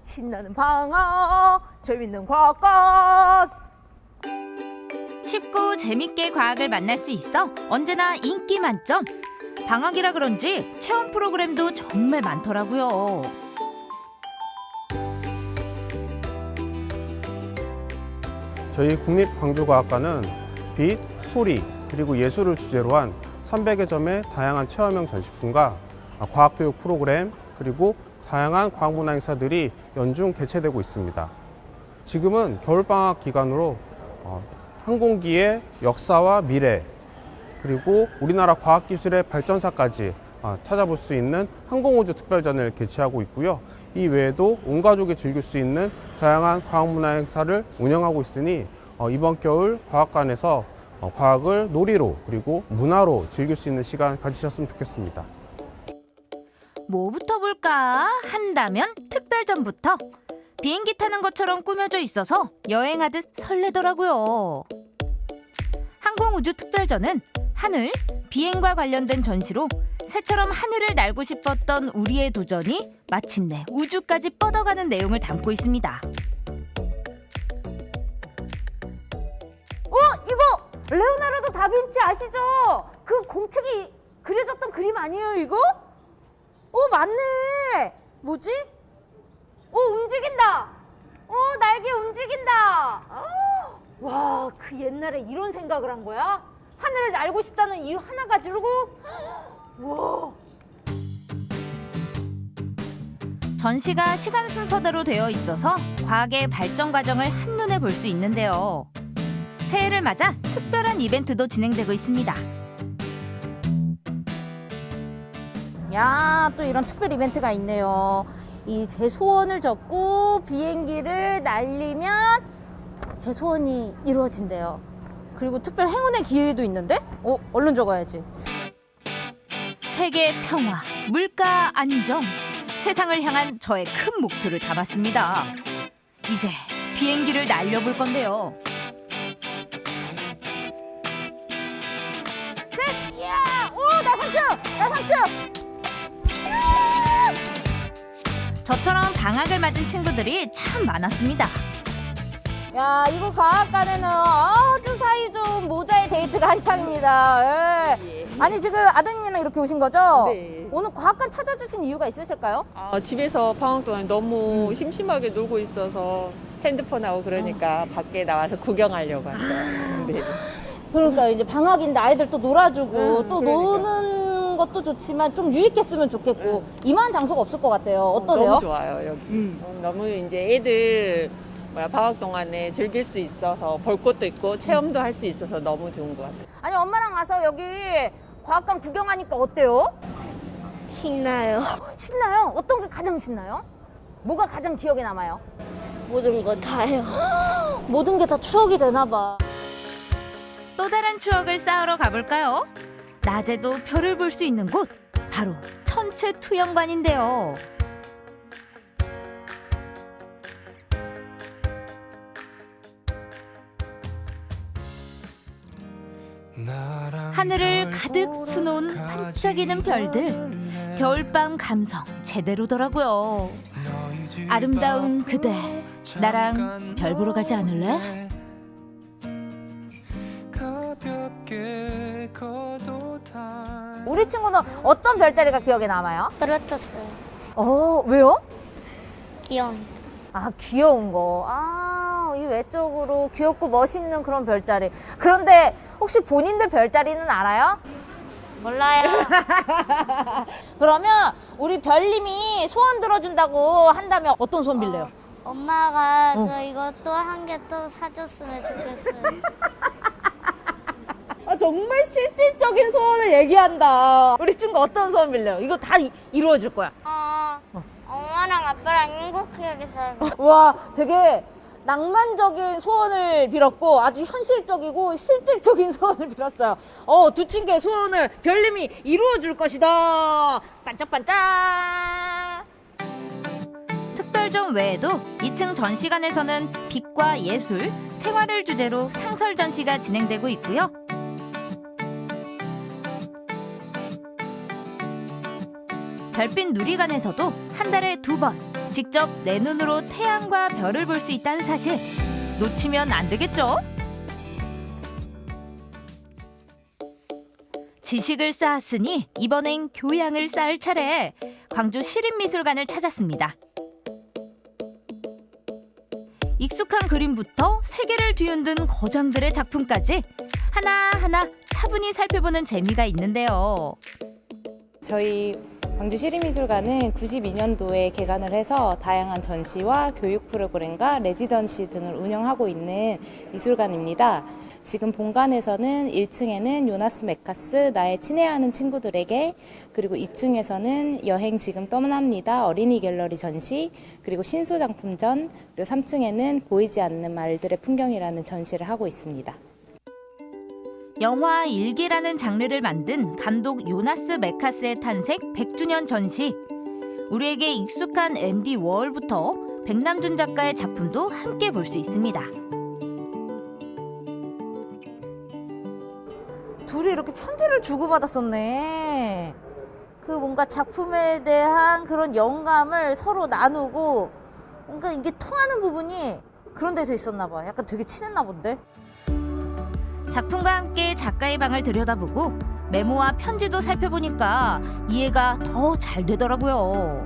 S17: 신나는 방학, 재밌는 과학관.
S16: 쉽고 재밌게 과학을 만날 수 있어 언제나 인기 만점. 방학이라 그런지 체험 프로그램도 정말 많더라고요.
S18: 저희 국립광주과학관은 빛, 소리, 그리고 예술을 주제로 한 300여 점의 다양한 체험형 전시품과 과학교육 프로그램, 그리고 다양한 과학문화 행사들이 연중 개최되고 있습니다. 지금은 겨울방학 기간으로 항공기의 역사와 미래, 그리고 우리나라 과학기술의 발전사까지 찾아볼 수 있는 항공우주 특별전을 개최하고 있고요. 이 외에도 온 가족이 즐길 수 있는 다양한 과학문화 행사를 운영하고 있으니 이번 겨울 과학관에서 과학을 놀이로 그리고 문화로 즐길 수 있는 시간 가지셨으면 좋겠습니다.
S16: 뭐부터 볼까 한다면 특별전부터. 비행기 타는 것처럼 꾸며져 있어서 여행하듯 설레더라고요. 항공우주 특별전은 하늘, 비행과 관련된 전시로 새처럼 하늘을 날고 싶었던 우리의 도전이 마침내 우주까지 뻗어가는 내용을 담고 있습니다.
S17: 이거 레오나르도 다빈치 아시죠? 그 공책이 그려졌던 그림 아니에요, 이거? 맞네. 뭐지? 움직인다. 날개 움직인다. 와, 그 옛날에 이런 생각을 한 거야? 하늘을 날고 싶다는 이유 하나 가지고? 와.
S16: 전시가 시간 순서대로 되어 있어서 과학의 발전 과정을 한눈에 볼 수 있는데요. 새해를 맞아 특별한 이벤트도 진행되고 있습니다.
S17: 야, 또 이런 특별 이벤트가 있네요. 제 소원을 적고 비행기를 날리면 제 소원이 이루어진대요. 그리고 특별 행운의 기회도 있는데? 얼른 적어야지.
S16: 세계 평화, 물가 안정, 세상을 향한 저의 큰 목표를 담았습니다. 이제 비행기를 날려볼 건데요.
S17: 이야! 오, 나 3층! 나 3층!
S16: 저처럼 방학을 맞은 친구들이 참 많았습니다.
S17: 야, 이곳 과학관에는 아주 사이좋은 모자의 데이트가 한창입니다. 예. 아니, 지금 아드님이랑 이렇게 오신 거죠?
S19: 네.
S17: 오늘 과학관 찾아주신 이유가 있으실까요?
S19: 집에서 방학 동안 너무 심심하게 놀고 있어서 핸드폰하고 그러니까 밖에 나와서 구경하려고 왔어요. 네.
S17: 그러니까 이제 방학인데 아이들 또 놀아주고 또 노는 것도 좋지만 좀 유익했으면 좋겠고 이만한 장소가 없을 것 같아요. 어떠세요?
S19: 너무 좋아요, 여기. 너무 이제 애들 방학 동안에 즐길 수 있어서 볼 것도 있고 체험도 할 수 있어서 너무 좋은 것 같아요.
S17: 아니, 엄마랑 와서 여기 과학관 구경하니까 어때요?
S20: 신나요.
S17: 신나요? 어떤 게 가장 신나요? 뭐가 가장 기억에 남아요?
S20: 모든 거 다요.
S17: 모든 게 다 추억이 되나 봐.
S16: 또 다른 추억을 쌓으러 가볼까요? 낮에도 별을 볼 수 있는 곳, 바로 천체투영관인데요. 하늘을 가득 수놓은 반짝이는 별들, 겨울밤 감성 제대로더라고요. 아름다운 그대, 나랑 별 보러 가지 않을래?
S17: 우리 친구는 어떤 별자리가 기억에 남아요?
S20: 그렇졌어요.
S17: 왜요?
S20: 귀여운.
S17: 아, 귀여운 거. 아, 이 외적으로 귀엽고 멋있는 그런 별자리. 그런데 혹시 본인들 별자리는 알아요?
S20: 몰라요.
S17: 그러면 우리 별님이 소원 들어준다고 한다면 어떤 소원 빌래요?
S20: 엄마가 저 이거 또 한 개 또 사줬으면 좋겠어요.
S17: 아, 정말 실질적인 소원을 얘기한다. 우리 친구 어떤 소원 빌래요? 이거 다 이루어질 거야.
S20: 엄마랑 아빠랑 행복하게 살고.
S17: 와, 되게 낭만적인 소원을 빌었고 아주 현실적이고 실질적인 소원을 빌었어요. 두 친구의 소원을 별님이 이루어줄 것이다. 반짝반짝.
S16: 특별전 외에도 2층 전시관에서는 빛과 예술, 생활을 주제로 상설 전시가 진행되고 있고요. 별빛 누리관에서도 한 달에 2번 직접 내 눈으로 태양과 별을 볼 수 있다는 사실 놓치면 안 되겠죠? 지식을 쌓았으니 이번엔 교양을 쌓을 차례. 광주 시립미술관을 찾았습니다. 익숙한 그림부터 세계를 뒤흔든 거장들의 작품까지 하나하나 차분히 살펴보는 재미가 있는데요.
S21: 저희 광주 시립미술관은 92년도에 개관을 해서 다양한 전시와 교육 프로그램과 레지던시 등을 운영하고 있는 미술관입니다. 지금 본관에서는 1층에는 요나스 메카스 나의 친애하는 친구들에게, 그리고 2층에서는 여행 지금 떠납니다 어린이 갤러리 전시, 그리고 신소장품전, 그리고 3층에는 보이지 않는 말들의 풍경이라는 전시를 하고 있습니다.
S16: 영화 일기라는 장르를 만든 감독 요나스 메카스의 탄생 100주년 전시. 우리에게 익숙한 앤디 워홀부터 백남준 작가의 작품도 함께 볼 수 있습니다.
S17: 둘이 이렇게 편지를 주고받았었네. 그 뭔가 작품에 대한 그런 영감을 서로 나누고 뭔가 이게 통하는 부분이 그런 데서 있었나 봐. 약간 되게 친했나 본데.
S16: 작품과 함께 작가의 방을 들여다보고 메모와 편지도 살펴보니까 이해가 더 잘 되더라고요.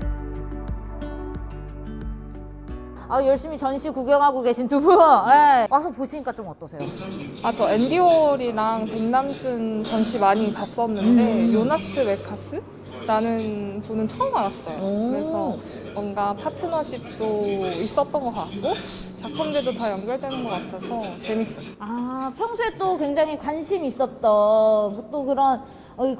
S17: 열심히 전시 구경하고 계신 두 분. 와서 보시니까 좀 어떠세요?
S8: 저 앤디 워홀이랑 백남준 전시 많이 봤었는데 요나스 메카스? 라는 분은 처음 알았어요. 그래서 뭔가 파트너십도 있었던 것 같고 작품들도 다 연결되는 것 같아서 재밌어요.
S17: 평소에 또 굉장히 관심 있었던 또 그런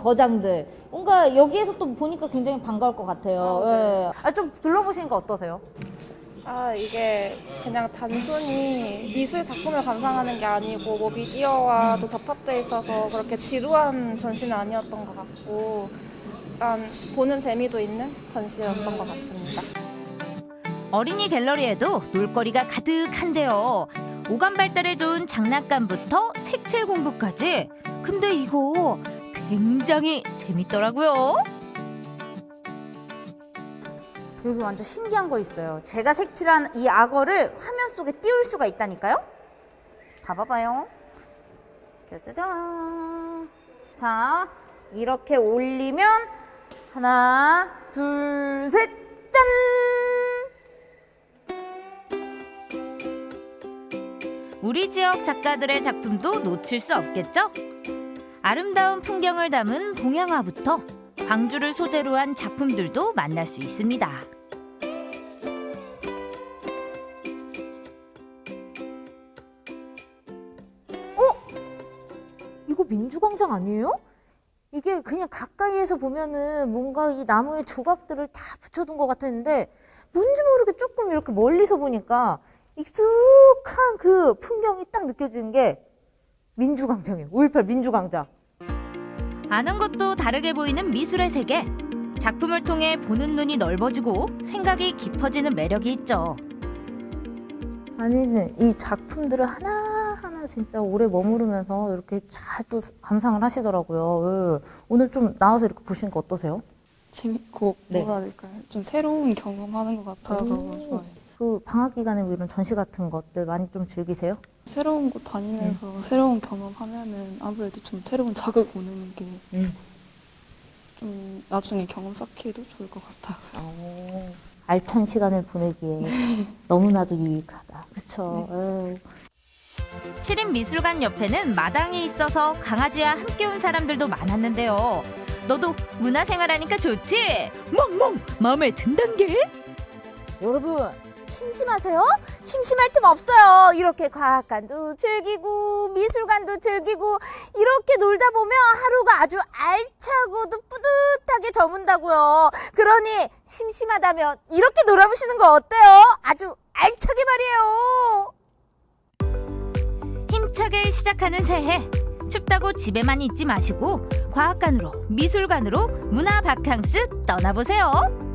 S17: 거장들. 뭔가 여기에서 또 보니까 굉장히 반가울 것 같아요.
S8: 네.
S17: 좀 둘러보시니까 어떠세요?
S8: 이게 그냥 단순히 미술 작품을 감상하는 게 아니고 뭐 미디어와도 접합돼 있어서 그렇게 지루한 전시는 아니었던 것 같고 약간 보는 재미도 있는 전시였던 것 같습니다.
S16: 어린이 갤러리에도 놀거리가 가득한데요. 오감 발달에 좋은 장난감부터 색칠 공부까지. 근데 이거 굉장히 재밌더라고요.
S17: 여기 완전 신기한 거 있어요. 제가 색칠한 이 악어를 화면 속에 띄울 수가 있다니까요. 봐봐봐요. 짜자잔. 자, 이렇게 올리면 하나, 둘, 셋, 짠!
S16: 우리 지역 작가들의 작품도 놓칠 수 없겠죠? 아름다운 풍경을 담은 동양화부터 광주를 소재로 한 작품들도 만날 수 있습니다.
S17: 이거 민주광장 아니에요? 이게 그냥 가까이에서 보면은 뭔가 이 나무의 조각들을 다 붙여둔 것 같았는데 뭔지 모르게 조금 이렇게 멀리서 보니까 익숙한 그 풍경이 딱 느껴지는 게 민주광장이에요. 5.18 민주광장.
S16: 아는 것도 다르게 보이는 미술의 세계. 작품을 통해 보는 눈이 넓어지고 생각이 깊어지는 매력이 있죠.
S17: 아니, 이 작품들을 하나하나 진짜 오래 머무르면서 이렇게 잘 또 감상을 하시더라고요. 오늘 좀 나와서 이렇게 보시니까 어떠세요?
S3: 재밌고
S17: 네.
S3: 뭐라 해야 될까요? 좀 새로운 경험하는 것 같아서 좋아요.
S17: 그 방학 기간에 뭐 이런 전시 같은 것들 많이 좀 즐기세요?
S3: 새로운 곳 다니면서 새로운 경험하면은 아무래도 좀 새로운 자극 오는 게 좀 나중에 경험 쌓기에도 좋을 것 같아서.
S17: 알찬 시간을 보내기에 너무나도 유익하다. 그렇죠.
S16: 시립미술관 옆에는 마당이 있어서 강아지와 함께 온 사람들도 많았는데요. 너도 문화생활하니까 좋지? 멍멍 마음에 든단게?
S17: 여러분 심심하세요? 심심할 틈 없어요. 이렇게 과학관도 즐기고 미술관도 즐기고 이렇게 놀다 보면 하루가 아주 알차고도 뿌듯하게 저문다고요. 그러니 심심하다면 이렇게 놀아보시는 거 어때요? 아주 알차게 말이에요.
S16: 힘차게 시작하는 새해. 춥다고 집에만 있지 마시고 과학관으로 미술관으로 문화 바캉스 떠나보세요.